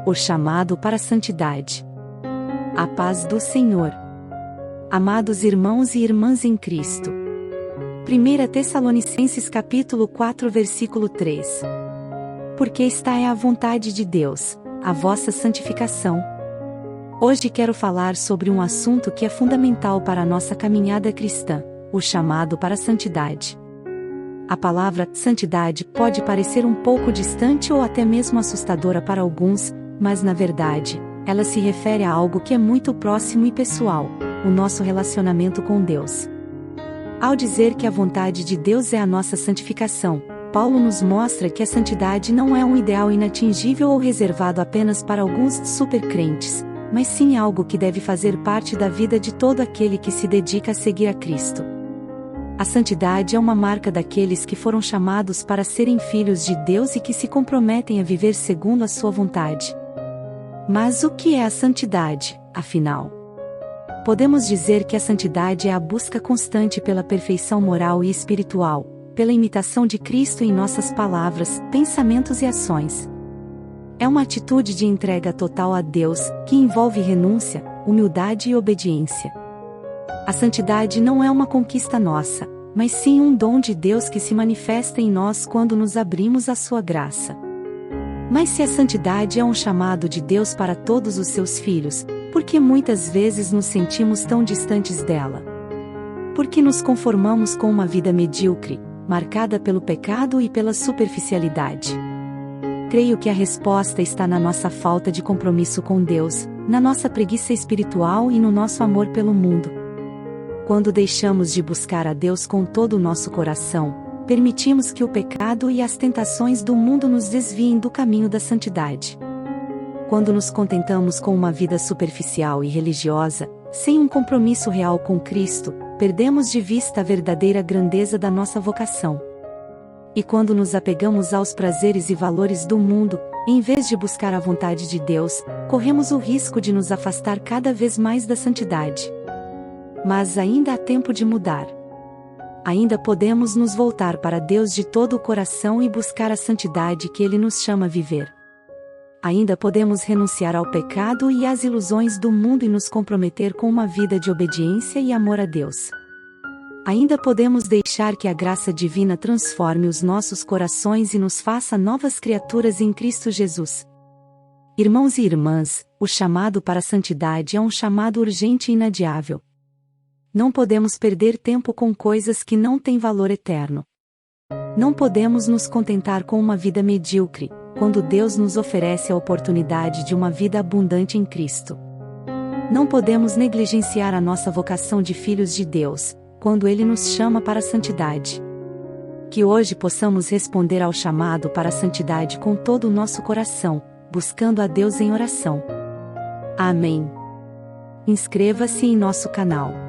O chamado para a santidade. A paz do Senhor. Amados irmãos e irmãs em Cristo. 1 Tessalonicenses capítulo 4 versículo 3. Porque esta é a vontade de Deus, a vossa santificação. Hoje quero falar sobre um assunto que é fundamental para a nossa caminhada cristã, o chamado para a santidade. A palavra santidade pode parecer um pouco distante ou até mesmo assustadora para alguns, mas na verdade, ela se refere a algo que é muito próximo e pessoal, o nosso relacionamento com Deus. Ao dizer que a vontade de Deus é a nossa santificação, Paulo nos mostra que a santidade não é um ideal inatingível ou reservado apenas para alguns supercrentes, mas sim algo que deve fazer parte da vida de todo aquele que se dedica a seguir a Cristo. A santidade é uma marca daqueles que foram chamados para serem filhos de Deus e que se comprometem a viver segundo a sua vontade. Mas o que é a santidade, afinal? Podemos dizer que a santidade é a busca constante pela perfeição moral e espiritual, pela imitação de Cristo em nossas palavras, pensamentos e ações. É uma atitude de entrega total a Deus, que envolve renúncia, humildade e obediência. A santidade não é uma conquista nossa, mas sim um dom de Deus que se manifesta em nós quando nos abrimos à sua graça. Mas se a santidade é um chamado de Deus para todos os seus filhos, por que muitas vezes nos sentimos tão distantes dela? Por que nos conformamos com uma vida medíocre, marcada pelo pecado e pela superficialidade? Creio que a resposta está na nossa falta de compromisso com Deus, na nossa preguiça espiritual e no nosso amor pelo mundo. Quando deixamos de buscar a Deus com todo o nosso coração, permitimos que o pecado e as tentações do mundo nos desviem do caminho da santidade. Quando nos contentamos com uma vida superficial e religiosa, sem um compromisso real com Cristo, perdemos de vista a verdadeira grandeza da nossa vocação. E quando nos apegamos aos prazeres e valores do mundo, em vez de buscar a vontade de Deus, corremos o risco de nos afastar cada vez mais da santidade. Mas ainda há tempo de mudar. Ainda podemos nos voltar para Deus de todo o coração e buscar a santidade que Ele nos chama a viver. Ainda podemos renunciar ao pecado e às ilusões do mundo e nos comprometer com uma vida de obediência e amor a Deus. Ainda podemos deixar que a graça divina transforme os nossos corações e nos faça novas criaturas em Cristo Jesus. Irmãos e irmãs, o chamado para a santidade é um chamado urgente e inadiável. Não podemos perder tempo com coisas que não têm valor eterno. Não podemos nos contentar com uma vida medíocre, quando Deus nos oferece a oportunidade de uma vida abundante em Cristo. Não podemos negligenciar a nossa vocação de filhos de Deus, quando Ele nos chama para a santidade. Que hoje possamos responder ao chamado para a santidade com todo o nosso coração, buscando a Deus em oração. Amém. Inscreva-se em nosso canal.